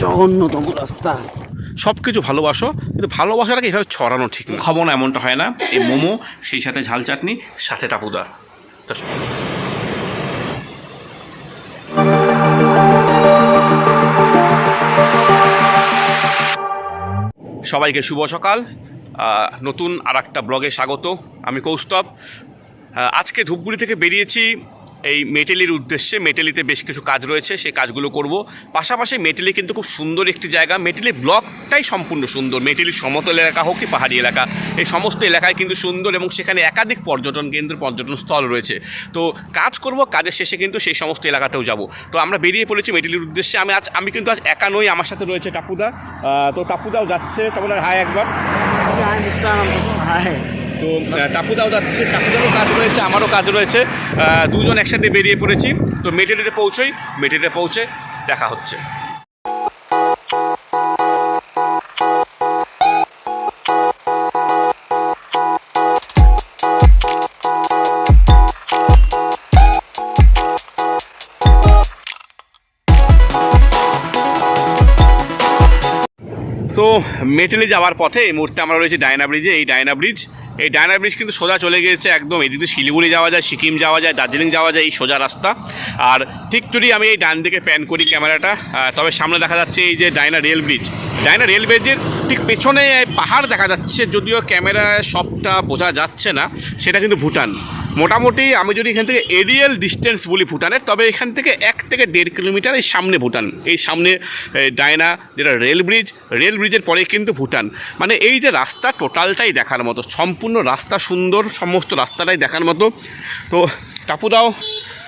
জঘন্যতম রাস্তা। সব কিছু ভালোবাসো, কিন্তু ভালোবাসাটাকে এভাবে ছড়ানো ঠিক না। খাবো না এমনটা হয় না। এই মোমো, সেই সাথে ঝাল চাটনি, সাথে টাপুদা। তা সবাইকে শুভ সকাল। নতুন আর একটা ব্লগে স্বাগত। আমি কৌস্তব। আজকে ধূপগুড়ি থেকে বেরিয়েছি এই মেটেলির উদ্দেশ্যে। মেটেলিতে বেশ কিছু কাজ রয়েছে, সেই কাজগুলো করব। পাশাপাশি মেটেলি কিন্তু খুব সুন্দর একটি জায়গা। মেটেলি ব্লকটাই সম্পূর্ণ সুন্দর। মেটেলির সমতল এলাকা হোক কি পাহাড়ি এলাকা, এই সমস্ত এলাকায় কিন্তু সুন্দর, এবং সেখানে একাধিক পর্যটন কেন্দ্র, পর্যটন স্থল রয়েছে। তো কাজ করব, কাজের শেষে কিন্তু সেই সমস্ত এলাকাতেও যাব। তো আমরা বেরিয়ে পড়েছি মেটেলির উদ্দেশ্যে। আমি কিন্তু আজ একা নই, আমার সাথে রয়েছে টাপুদা। তো টাপুদাও যাচ্ছে। টাপুদা হাই একবার। হাই। তো টাপুদাও যাচ্ছে, টাপুদারও কাজ রয়েছে, আমারও কাজ রয়েছে। দুজন একসাথে বেরিয়ে পড়েছি। তো মেটেলিতে পৌঁছে দেখা হচ্ছে। তো মেটেলি যাওয়ার পথে এই মুহূর্তে আমরা রয়েছি ডায়না ব্রিজে। এই ডায়না ব্রিজ কিন্তু সোজা চলে গিয়েছে একদম। এদিকে শিলিগুড়ি যাওয়া যায়, সিকিম যাওয়া যায়, দার্জিলিং যাওয়া যায়, এই সোজা রাস্তা। আর ঠিক যদি আমি এই ডান দিকে প্যান করি ক্যামেরাটা, তবে সামনে দেখা যাচ্ছে এই যে ডায়না রেল ব্রিজের ঠিক পেছনে পাহাড় দেখা যাচ্ছে। যদিও ক্যামেরায় সবটা বোঝা যাচ্ছে না, সেটা কিন্তু ভুটান। মোটামুটি আমি যদি এখান থেকে এরিয়াল ডিস্টেন্স বলি ভুটানের, তবে এখান থেকে 1 থেকে 1.5 কিলোমিটার এই সামনে ভুটান। এই সামনে ডায়না যেটা রেল ব্রিজের পরে কিন্তু ভুটান। মানে এই যে রাস্তা টোটালটাই দেখার মতো, সম্পূর্ণ রাস্তা সুন্দর, সমস্ত রাস্তাটাই দেখার মতো। তো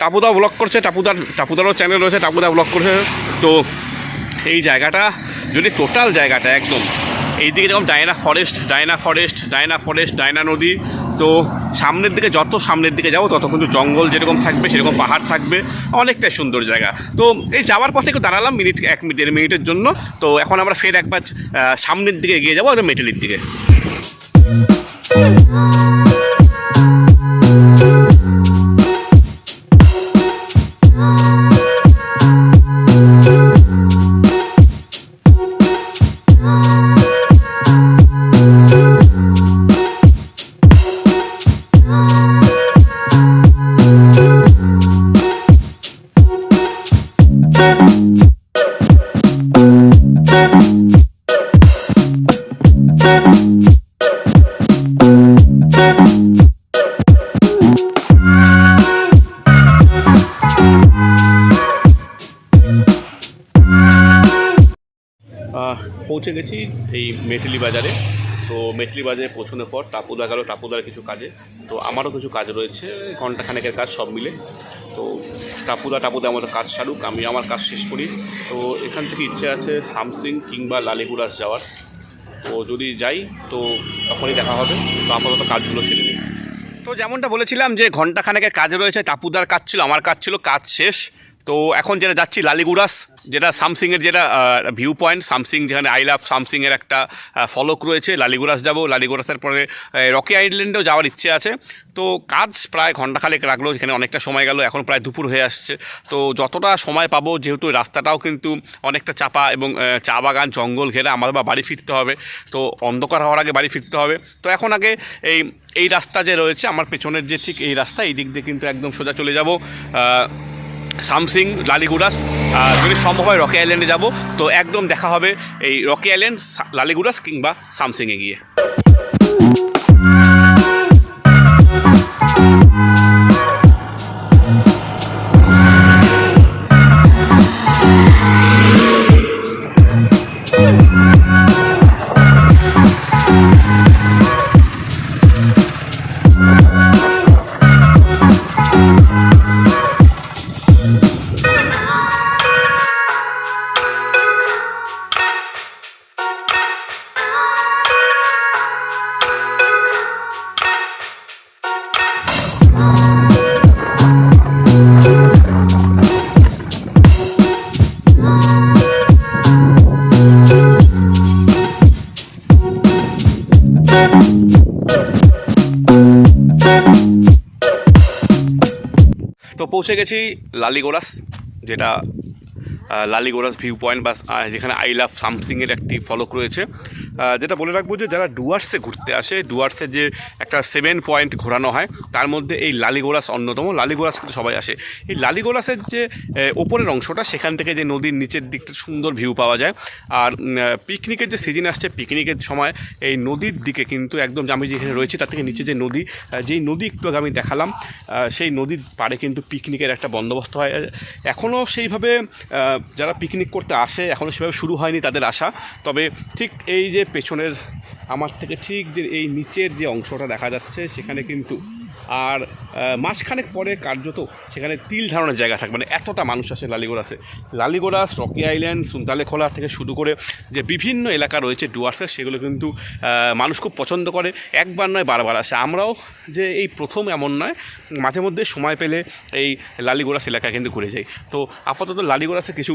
টাপুদাও ব্লগ করছে, টাপুদারও চ্যানেল রয়েছে, টাপুদা ব্লগ করছে। তো এই জায়গাটা যদি টোটাল জায়গাটা একদম এইদিকে যেরকম ডায়না নদী। তো যত সামনের দিকে যাবো তত কিন্তু জঙ্গল যেরকম থাকবে, সেরকম পাহাড় থাকবে, অনেকটাই সুন্দর জায়গা। তো এই যাওয়ার পথে একটু দাঁড়ালাম 1-1.5 মিনিটের জন্য। তো এখন আমরা ফের একবার সামনের দিকে এগিয়ে যাবো, মেটেলির দিকে। পৌঁছে গেছি এই মেটেলি বাজারে। তো মেটেলি বাজারে পৌঁছানোর পর টাপুদা গেল টাপুদার কিছু কাজে। তো আমারও কিছু কাজ রয়েছে, ঘন্টাখানেকের কাজ সব মিলে। তো টাপুদা আমাদের কাজ সারুক, আমি আমার কাজ শেষ করি। তো এখান থেকে ইচ্ছে আছে সামসিং কিংবা লালিগুরাস যাওয়ার। তো যদি যাই তো তখনই দেখা হবে। তো আপাতত কাজগুলো সেরে নিই। তো যেমনটা বলেছিলাম যে ঘন্টাখানেকের কাজ রয়েছে, টাপুদার কাজ ছিল, আমার কাজ ছিল, কাজ শেষ। তো এখন যেটা যাচ্ছি লালিগুরাস, যেটা সামসিংয়ের যেটা ভিউ পয়েন্ট, সামসিং যেখানে আই লাভ সামসিংয়ের একটা ফলক রয়েছে। লালিগুরাস যাব, লালিগুরাসের পরে রকি আইল্যান্ডেও যাওয়ার ইচ্ছে আছে। তো কাজ প্রায় ঘন্টাখানেক লাগলো, এখানে অনেকটা সময় গেল, এখন প্রায় দুপুর হয়ে আসছে। তো যতটা সময় পাবো, যেহেতু রাস্তাটাও কিন্তু অনেকটা চাপা এবং চা বাগান জঙ্গল ঘেরা, আমার বা বাড়ি ফিরতে হবে। তো অন্ধকার হওয়ার আগে বাড়ি ফিরতে হবে। তো এখন আগে এই রাস্তা যে রয়েছে আমার পেছনের, যে ঠিক এই রাস্তা, এই দিক দিয়ে কিন্তু একদম সোজা চলে যাব সামসিং লালিগুরাস। যদি সম্ভব হয় রকি আইল্যান্ডে যাব। তো একদম দেখা হবে এই রকি আইল্যান্ড, লালিগুরাস কিংবা সামসিংয়ে গিয়ে। তো পৌঁছে গেছি লালিগুরাস, যেটা লালিগোরাস ভিউ পয়েন্ট বা যেখানে আই লাভ সামসিংয়ের একটি ফলক রয়েছে। যেটা বলে রাখবো যে যারা ডুয়ার্সে ঘুরতে আসে, ডুয়ার্সে যে একটা 7 পয়েন্ট ঘোরানো হয় তার মধ্যে এই লালিগোরাস অন্যতম। লালিগোরাস কিন্তু সবাই আসে। এই লালিগোরাসের যে ওপরের অংশটা, সেখান থেকে যে নদীর নিচের দিকটা সুন্দর ভিউ পাওয়া যায়। আর পিকনিকের যে সিজন আসছে, পিকনিকের সময় এই নদীর দিকে কিন্তু একদম আমি যেখানে রয়েছি তার থেকে নিচে যে নদী, যেই নদী একটু আগে আমি দেখালাম, সেই নদীর পাড়ে কিন্তু পিকনিকের একটা বন্দোবস্ত হয়। এখনও সেইভাবে যারা পিকনিক করতে আসে এখনও সেভাবে শুরু হয়নি তাদের আসা। তবে ঠিক এই যে পেছনের আমার থেকে ঠিক যে এই নিচের যে অংশটা দেখা যাচ্ছে সেখানে কিন্তু আর মাসখানেক পরে কার্যত সেখানে তিল ধারণের জায়গা থাকবে, মানে এতটা মানুষ আসে লালিগোরাসে। লালিগোরাস, রকি আইল্যান্ড, সুনতালে খোলা থেকে শুরু করে যে বিভিন্ন এলাকা রয়েছে ডুয়ার্সের, সেগুলো কিন্তু মানুষ খুব পছন্দ করে। একবার নয় বারবার আসে। আমরাও যে এই প্রথম এমন নয়, মাঝে মধ্যে সময় পেলে এই লালিগোরাস এলাকায় কিন্তু ঘুরে যাই। তো আপাতত লালিগোরাসে কিছু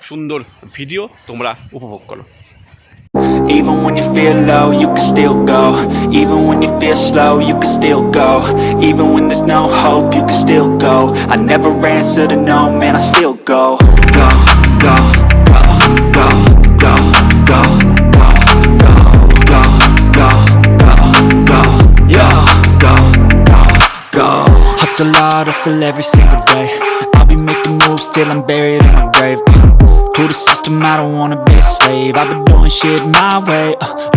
সুন্দর ভিডিও তোমরা উপভোগ করো। Even when you feel low, you can still go. Even when you feel slow, you can still go. Even when there's no hope, you can still go. I never answer to no, man, I still go. Go, go, go, go, go, go, go, go, go, go, go, go, yeah, go, go, go. Hustle hard, hustle every single day. I'll be making moves till I'm buried in my grave. To the system, I don't wanna be a slave. I've been doing shit my way,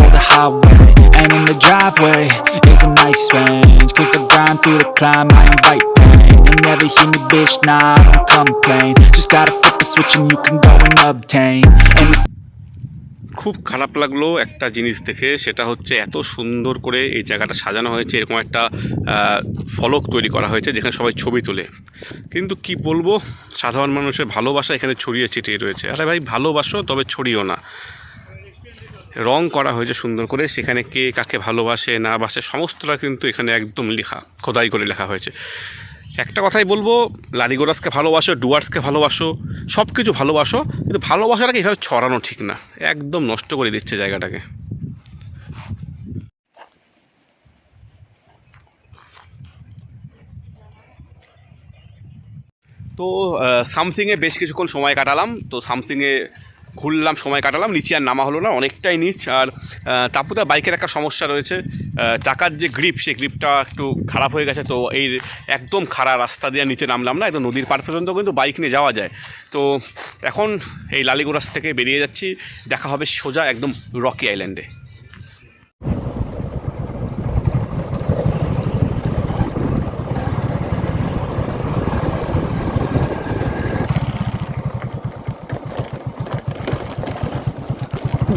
or the highway. And in the driveway is a nice range. Cause I grind through the climb, I invite pain. You'll never hear me, bitch, nah, I don't complain. Just gotta flip the switch and you can go and obtain. And খুব খারাপ লাগলো একটা জিনিস দেখে, সেটা হচ্ছে এত সুন্দর করে এই জায়গাটা সাজানো হয়েছে, এরকম একটা ফলক তৈরি করা হয়েছে যেখানে সবাই ছবি তোলে। কিন্তু কি বলবো, সাধারণ মানুষের ভালোবাসা এখানে ছড়িয়ে ছিটিয়ে রয়েছে। আরে ভাই, ভালোবাসো তবে ছড়িও না। রং করা হয়েছে সুন্দর করে, সেখানে কে কাকে ভালোবাসে না বাসে সমস্তটা কিন্তু এখানে একদম লেখা, খোদাই করে লেখা হয়েছে। একটা কথাই বলবো, লালিগোরাসকে ভালোবাসো, ডুয়ার্সকে ভালোবাসো, সব কিছু ভালোবাসো, কিন্তু ভালোবাসাটাকে এইভাবে ছড়ানো ঠিক না, একদম নষ্ট করে দিচ্ছে জায়গাটাকে। তো সামসিংয়ে বেশ কিছুক্ষণ সময় কাটালাম। তো সামসিংয়ে ঘুরলাম, সময় কাটালাম। নিচে আর নামা হলো না, অনেকটাই নিচ। আর তারপরে বাইকের একটা সমস্যা রয়েছে, চাকার যে গ্রিপ, সেই গ্রিপটা একটু খারাপ হয়ে গেছে। তো এই একদম খাড়া রাস্তা দিয়ে নিচে নামলাম না, একদম নদীর পাড় পর্যন্ত কিন্তু বাইক নিয়ে যাওয়া যায়। তো এখন এই লালিগোরাস থেকে বেরিয়ে যাচ্ছি, দেখা হবে সোজা একদম রকি আইল্যান্ডে।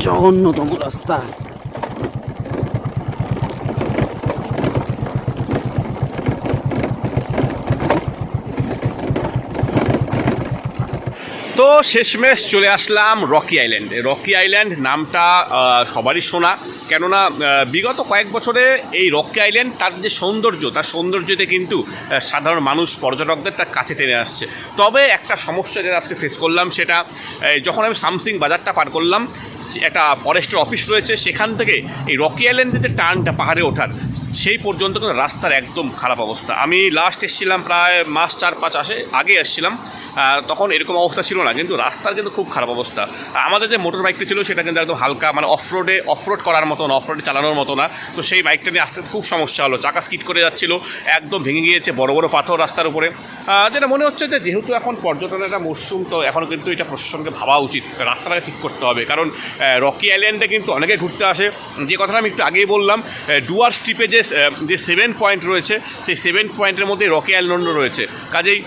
জঘন্যতম রাস্তা। তো শেষমেশ চলে আসলাম রকি আইল্যান্ডে। রকি আইল্যান্ড নামটা সবারই শোনা, কেননা বিগত কয়েক বছরে এই রকি আইল্যান্ড তার যে সৌন্দর্য, তার সৌন্দর্যতে কিন্তু সাধারণ মানুষ, পর্যটকদের তার কাছে টেনে আসছে। তবে একটা সমস্যা যেটা আজকে ফেস করলাম, সেটা যখন আমি সামসিং বাজারটা পার করলাম, একটা ফরেস্টের অফিস রয়েছে, সেখান থেকে এই রকি আইল্যান্ডের যে টার্নটা পাহাড়ে ওঠার, সেই পর্যন্ত কিন্তু রাস্তার একদম খারাপ অবস্থা। আমি লাস্ট এসেছিলাম প্রায় মাস 4-5 আগে এসেছিলাম, তখন এরকম অবস্থা ছিল না, কিন্তু রাস্তার কিন্তু খুব খারাপ অবস্থা। আমাদের যে মোটর বাইকটা ছিল সেটা কিন্তু একদম হালকা, মানে অফরোড করার মতো না, অফরোডে চালানোর মতো না। তো সেই বাইকটা নিয়ে আসতে খুব সমস্যা হলো, চাকা স্কিড করে যাচ্ছিলো, একদম ভেঙে গিয়েছে, বড় বড় পাথর রাস্তার উপরে। যেটা মনে হচ্ছে যে যেহেতু এখন পর্যটনের একটা মরশুম, তো এখন কিন্তু এটা প্রশাসনকে ভাবা উচিত, রাস্তাটাকে ঠিক করতে হবে। কারণ রকি আইল্যান্ডে কিন্তু অনেকে ঘুরতে আসে, যে কথাটা আমি একটু আগেই বললাম, ডুয়ার্স ট্রিপে যে 7 পয়েন্ট রয়েছে, সেই 7 পয়েন্টের মধ্যে রকি আইল্যান্ডও রয়েছে। কাজেই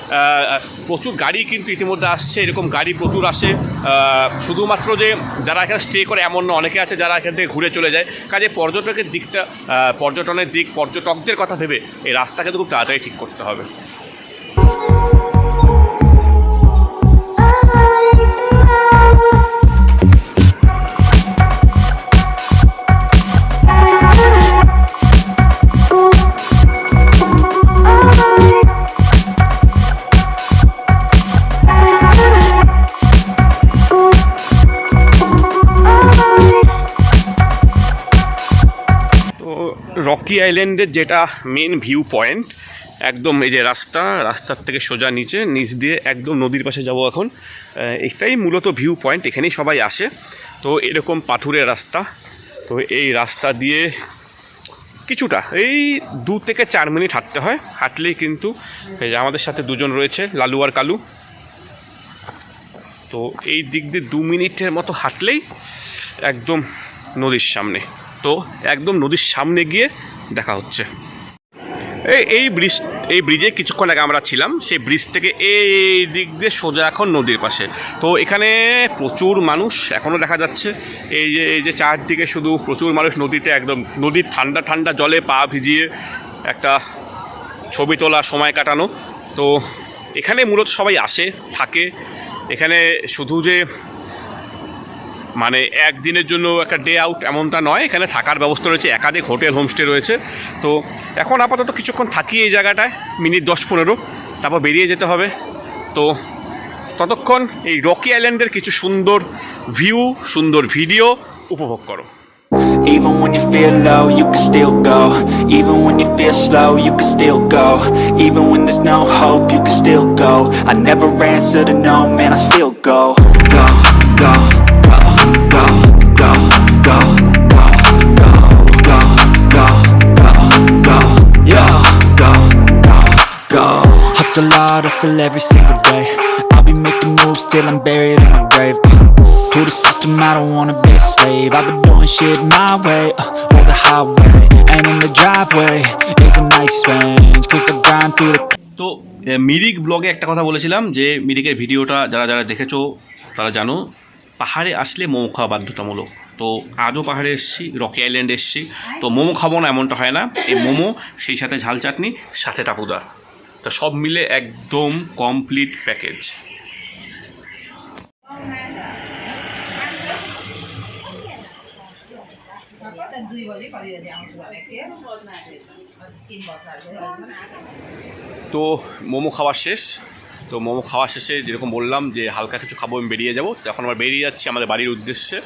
প্রচুর গাড়ি কিন্তু ইতিমধ্যে আসছে, এরকম গাড়ি প্রচুর আসে। শুধুমাত্র যে যারা এখানে স্টে করে এমন না, অনেকে আছে যারা এখান থেকে ঘুরে চলে যায়। কাজে পর্যটকদের কথা ভেবে এই রাস্তাকে তো খুব তাড়াতাড়ি ঠিক করতে হবে। রকি আইল্যান্ডের যেটা মেন ভিউ পয়েন্ট, একদম এই যে রাস্তার থেকে সোজা নিচ দিয়ে একদম নদীর পাশে যাব এখন। এটাই মূলত ভিউ পয়েন্ট, এখানেই সবাই আসে। তো এরকম পাথুরের রাস্তা, তো এই রাস্তা দিয়ে কিছুটা এই 2 থেকে 4 মিনিট হাঁটতে হয়। হাঁটলেই কিন্তু এই যে আমাদের সাথে দুজন রয়েছে, লালু আর কালু। তো এই দিক দিয়ে 2 মিনিটের মতো হাঁটলেই একদম নদীর সামনে। তো একদম নদীর সামনে গিয়ে দেখা হচ্ছে। এই ব্রিজে কিছুক্ষণ আগে আমরা ছিলাম, সেই ব্রিজ থেকে এই দিক দিয়ে সোজা এখন নদীর পাশে। তো এখানে প্রচুর মানুষ এখনও দেখা যাচ্ছে। এই যে চারদিকে শুধু প্রচুর মানুষ নদীতে, একদম নদীর ঠান্ডা ঠান্ডা জলে পা ভিজিয়ে একটা ছবি তোলা, সময় কাটানো। তো এখানে মূলত সবাই আসে, থাকে। এখানে শুধু যে মানে একদিনের জন্য একটা ডে আউট এমনটা নয়, এখানে থাকার ব্যবস্থা রয়েছে, একাধিক হোটেল, হোমস্টে রয়েছে। তো এখন আপাতত কিছুক্ষণ থাকি এই জায়গাটায়, মিনিট 10-15, তারপর বেরিয়ে যেতে হবে। তো ততক্ষণ এই রকি আইল্যান্ডের কিছু সুন্দর ভিউ, সুন্দর ভিডিও উপভোগ করো। Even when you feel low, you can still go. Even when you feel slow, you can still go. Even when there's no hope, you can still go. I never answer to no, man, I still go. Go, go, go, go, go, go, go, go, go, go, go, go, yeah, go, go, go. Hustle hard, hustle every single day. I'll be making moves till I'm buried in my grave. To the system, I don't wanna be a slave. I've been doing shit my way, or the highway. And in the driveway is a nice range, cause I grind through the... তো মিরিক ব্লগে একটা কথা বলেছিলাম যে মিরিকের ভিডিওটা যারা দেখেছো তারা জানো, পাহাড়ে আসলে মোমো খাওয়া বাধ্যতামূলক। তো আজও পাহাড়ে এসেছি, রকি আইল্যান্ড এসেছি, তো মোমো খাবো না এমনটা হয় না। এই মোমো, সেই সাথে ঝাল চাটনি, সাথে টাপুদা, তো সব মিলে একদম কমপ্লিট প্যাকেজ। তো মোমো খাওয়া শেষ। তো মোমো খাওয়া শেষে যেরকম বললাম যে হালকা কিছু খাবো, আমি বেরিয়ে যাব। তো এখন আমরা বেরিয়ে যাচ্ছি আমাদের বাড়ির উদ্দেশ্যে।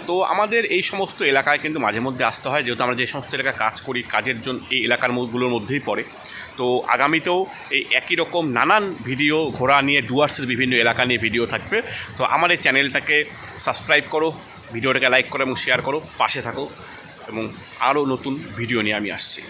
তো আমাদের এই সমস্ত এলাকায় কিন্তু মাঝে মধ্যে আসতে হয়, যেহেতু আমরা যে সমস্ত এলাকায় কাজ করি, কাজের জন্য এই এলাকাগুলোর মধ্যেই পড়ে। তো আগামীতেও এই একই রকম নানান ভিডিও, ঘোরা নিয়ে, ডুয়ার্সের বিভিন্ন এলাকা নিয়ে ভিডিও থাকবে। তো আমার এই চ্যানেলটাকে সাবস্ক্রাইব করো, ভিডিওটাকে লাইক করো এবং শেয়ার করো, পাশে থাকো, এবং আরও নতুন ভিডিও নিয়ে আমি আসছি।